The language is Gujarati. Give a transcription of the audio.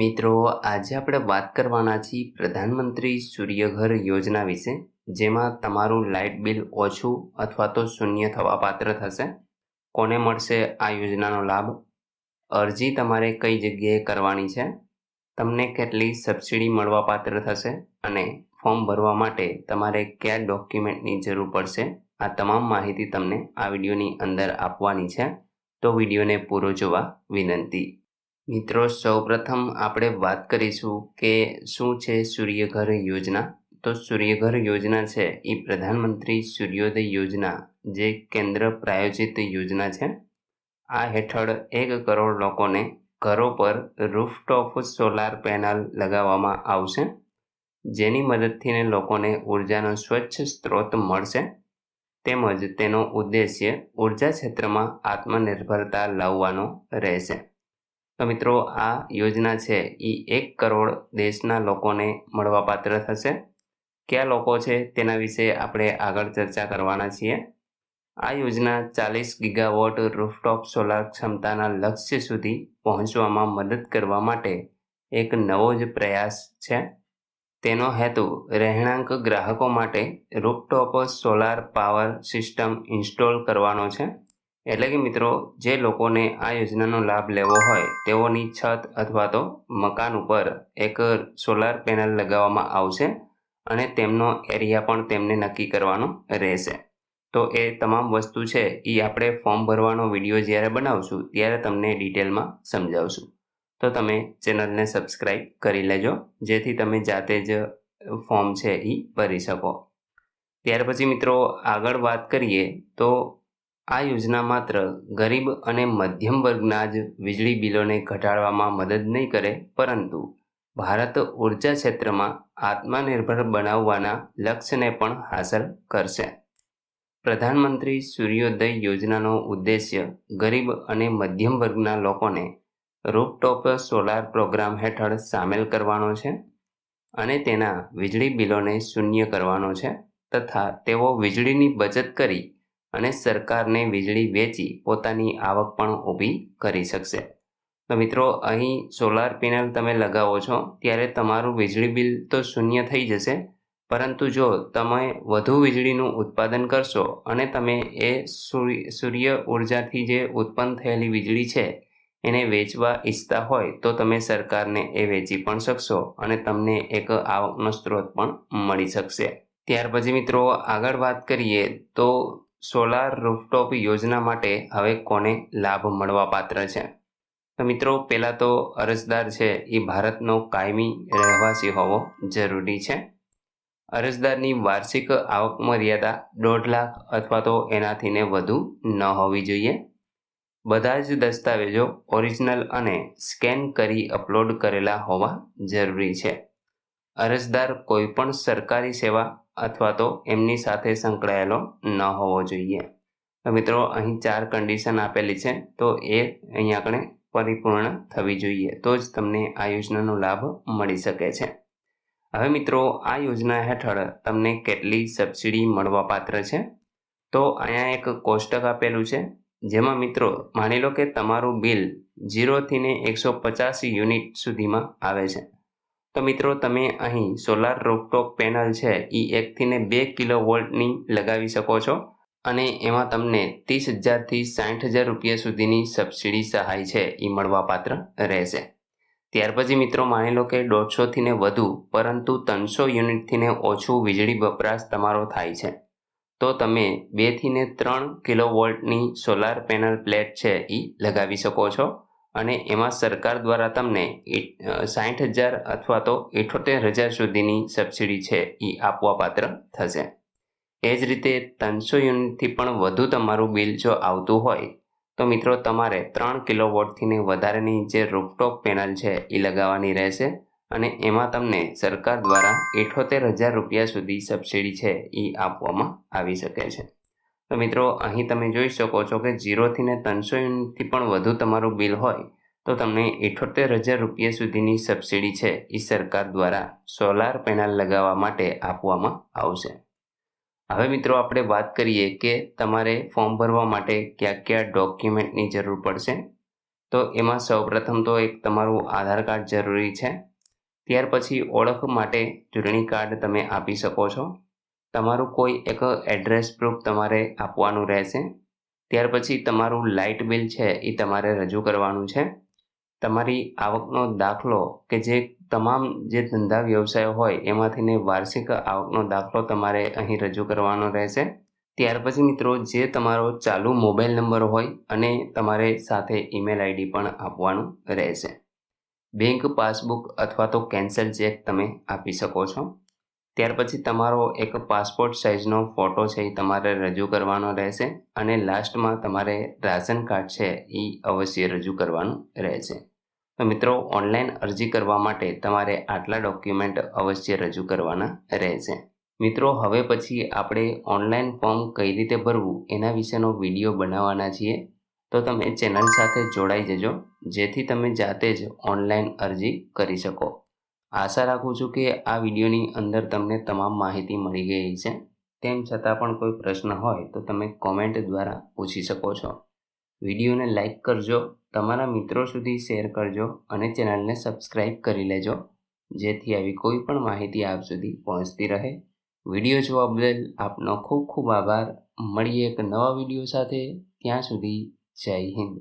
મિત્રો, આજે આપણે વાત કરવાના છીએ પ્રધાનમંત્રી સૂર્યઘર યોજના વિશે, જેમાં તમારું લાઇટ બિલ ઓછું અથવા તો શૂન્ય થવા પાત્ર થશે. કોને મળશે આ યોજનાનો લાભ? અરજી તમારે કઈ જગ્યાએ કરવાની છે? તમને કેટલી સબસિડી મળવા પાત્ર થશે? અને ફોર્મ ભરવા માટે તમારે કયા ડોક્યુમેન્ટની જરૂર પડશે? આ તમામ માહિતી તમને આ વિડીયોની અંદર આપવાની છે, તો વિડીયોને પૂરો જોવા વિનંતી. મિત્રો, સૌપ્રથમ આપણે વાત કરીશું કે શું છે સૂર્યઘર યોજના. તો સૂર્યઘર યોજના છે એ પ્રધાનમંત્રી સૂર્યોદય યોજના, જે કેન્દ્ર પ્રાયોજિત યોજના છે. આ હેઠળ 1 કરોડ લોકોને ઘરો પર રૂફટોપ સોલાર પેનલ લગાવવામાં આવશે, જેની મદદથી લોકોને ઉર્જાનો સ્વચ્છ સ્ત્રોત મળશે. તેમજ તેનો ઉદ્દેશ્ય ઉર્જા ક્ષેત્રમાં આત્મનિર્ભરતા લાવવાનો રહેશે. તો મિત્રો, આ યોજના છે એ 1 કરોડ દેશના લોકોને મળવાપાત્ર થશે. કયા લોકો છે તેના વિશે આપણે આગળ ચર્ચા કરવાના છીએ. આ યોજના 40 ગીગાવોટ રૂફટોપ સોલાર ક્ષમતાના લક્ષ્ય સુધી પહોંચવામાં મદદ કરવા માટે એક નવો જ પ્રયાસ છે. તેનો હેતુ રહેણાંક ગ્રાહકો માટે rooftop solar power system install કરવાનો છે. એટલે કે મિત્રો, જે લોકોને આ યોજનાનો લાભ લેવો હોય તેઓની છત અથવા તો મકાન ઉપર એક સોલાર પેનલ લગાવવામાં આવશે અને તેમનો એરિયા પણ તેમને નક્કી કરવાનો રહેશે. તો એ તમામ વસ્તુ છે એ આપણે ફોર્મ ભરવાનો વિડીયો જ્યારે બનાવશું ત્યારે તમને ડિટેલમાં સમજાવશું. તો તમે ચેનલને સબસ્ક્રાઈબ કરી લેજો, જેથી તમે જાતે જ ફોર્મ છે એ ભરી શકો. ત્યાર પછી મિત્રો, આગળ વાત કરીએ તો આ યોજના માત્ર ગરીબ અને મધ્યમ વર્ગના જ વીજળી બિલોને ઘટાડવામાં મદદ નહીં કરે, પરંતુ ભારત ઉર્જા ક્ષેત્રમાં આત્મનિર્ભર બનાવવાના લક્ષ્યને પણ હાંસલ કરશે. પ્રધાનમંત્રી સૂર્યોદય યોજનાનો ઉદ્દેશ્ય ગરીબ અને મધ્યમ વર્ગના લોકોને રૂફટોપ સોલાર પ્રોગ્રામ હેઠળ સામેલ કરવાનો છે અને તેના વીજળી બિલોને શૂન્ય કરવાનો છે, તથા તેઓ વીજળીની બચત કરી અને સરકારને વીજળી વેચી પોતાની આવક પણ ઊભી કરી શકશે. તો મિત્રો, અહીં સોલાર પેનલ તમે લગાવો છો ત્યારે તમારું વીજળી બિલ તો શૂન્ય થઈ જશે, પરંતુ જો તમે વધુ વીજળીનું ઉત્પાદન કરશો અને તમે એ સૂર્ય ઉર્જાથી જે ઉત્પન્ન થયેલી વીજળી છે એને વેચવા ઈચ્છતા હોય તો તમે સરકારને એ વેચી પણ શકશો અને તમને એક આવકનો સ્ત્રોત પણ મળી શકશે. ત્યાર પછી મિત્રો, આગળ વાત કરીએ તો સોલાર રૂફટોપ યોજના માટે હવે કોને લાભ મળવા પાત્ર છે? તો મિત્રો, પહેલાં તો અરજદાર છે એ ભારતનો કાયમી રહેવાસી હોવો જરૂરી છે. અરજદારની વાર્ષિક આવક મર્યાદા 1.5 લાખ અથવા તો એનાથીને વધુ ન હોવી જોઈએ. બધા જ દસ્તાવેજો ઓરિજિનલ અને સ્કેન કરી અપલોડ કરેલા હોવા જરૂરી છે. અરજદાર કોઈ પણ સરકારી સેવા અથવા તો એમની સાથે સંકળાયેલો ન હોવો જોઈએ. તો મિત્રો, અહીં 4 કન્ડિશન આપેલી છે, તો એ અહીં આપણે પરિપૂર્ણ થવી જોઈએ, તો જ તમને આ યોજનાનો લાભ મળી શકે છે. હવે મિત્રો, આ યોજના હેઠળ તમને કેટલી સબસિડી મળવા પાત્ર છે? તો અહીંયા એક કોષ્ટક આપેલું છે, જેમાં મિત્રો માની લો કે તમારું બિલ 0 થી 150 યુનિટ સુધીમાં આવે છે. તો મિત્રો, તમે અહીં સોલાર રૂફટોપ પેનલ છે એ 1 થી 2 કિલોવોલ્ટની લગાવી શકો છો અને એમાં તમને 30,000 થી 60,000 રૂપિયા સુધીની સબસિડી સહાય છે એ મળવાપાત્ર રહેશે. ત્યાર પછી મિત્રો, માની લો કે 150 થી વધુ પરંતુ 300 યુનિટથી ઓછું વીજળી વપરાશ તમારો થાય છે, તો તમે 2 થી 3 કિલોવોલ્ટની સોલાર પેનલ પ્લેટ છે એ લગાવી શકો છો અને એમાં સરકાર દ્વારા તમને 60,000 અથવા તો 78,000 સુધીની સબસિડી છે એ આપવા પાત્ર થશે. એ જ રીતે 300 યુનિટથી પણ વધુ તમારું બિલ જો આવતું હોય તો મિત્રો તમારે 3 કિલોવોટથી વધારેની જે રૂફટોપ પેનલ છે એ લગાવવાની રહેશે અને એમાં તમને સરકાર દ્વારા 78,000 રૂપિયા સુધી સબસિડી છે એ આપવામાં આવી શકે છે. તો મિત્રો, અહીં તમે જોઈ શકો છો કે 0 થી 300 યુનિટથી પણ વધુ તમારું બિલ હોય તો તમને 78,000 રૂપિયા સુધીની સબસિડી છે એ સરકાર દ્વારા સોલાર પેનલ લગાવવા માટે આપવામાં આવશે. હવે મિત્રો, આપણે વાત કરીએ કે તમારે ફોર્મ ભરવા માટે કયા કયા ડોક્યુમેન્ટની જરૂર પડશે. તો એમાં સૌપ્રથમ તો એક તમારું આધાર કાર્ડ જરૂરી છે. ત્યાર પછી ઓળખ માટે ચૂંટણી કાર્ડ તમે આપી શકો છો. તમારું કોઈ એક એડ્રેસ પ્રૂફ તમારે આપવાનું રહેશે. ત્યાર પછી તમારું લાઇટ બિલ છે એ તમારે રજૂ કરવાનું છે. તમારી આવકનો દાખલો કે જે તમામ જે ધંધા વ્યવસાય હોય એમાંથીને વાર્ષિક આવકનો દાખલો તમારે અહીં રજૂ કરવાનો રહેશે. ત્યાર પછી મિત્રો જે તમારો ચાલુ મોબાઈલ નંબર હોય અને તમારે સાથે ઈમેલ આઈડી પણ આપવાનું રહેશે. બેંક પાસબુક અથવા તો કેન્સલ ચેક તમે આપી શકો છો. ત્યાર પછી તમારો એક પાસપોર્ટ સાઇઝનો ફોટો છે એ તમારે રજૂ કરવાનો રહેશે અને લાસ્ટમાં તમારે રાશન કાર્ડ છે એ અવશ્ય રજૂ કરવાનું રહેશે. તો મિત્રો ઓનલાઈન અરજી કરવા માટે તમારે આટલા ડોક્યુમેન્ટ અવશ્ય રજૂ કરવાના રહેશે. મિત્રો હવે પછી આપણે ઓનલાઈન ફોર્મ કઈ રીતે ભરવું એના વિશેનો વિડીયો બનાવવાના છીએ. તો તમે ચેનલ સાથે જોડાઈ જજો જેથી તમે જાતે જ ઓનલાઈન અરજી કરી શકો. આશા રાખું છું કે આ વિડીયોની અંદર તમને તમામ માહિતી મળી ગઈ છે. તેમ છતાં પણ કોઈ પ્રશ્ન હોય તો તમે કોમેન્ટ દ્વારા પૂછી શકો છો. વિડીયોને લાઈક કરજો, તમારા મિત્રો સુધી શેર કરજો અને ચેનલને સબસ્ક્રાઈબ કરી લેજો જેથી આવી કોઈ પણ માહિતી આપ સુધી પહોંચતી રહે. વિડીયો જોવા બદલ આપનો ખૂબ ખૂબ આભાર. મળીએ એક નવા વિડીયો સાથે. ત્યાં સુધી જય હિન્દ.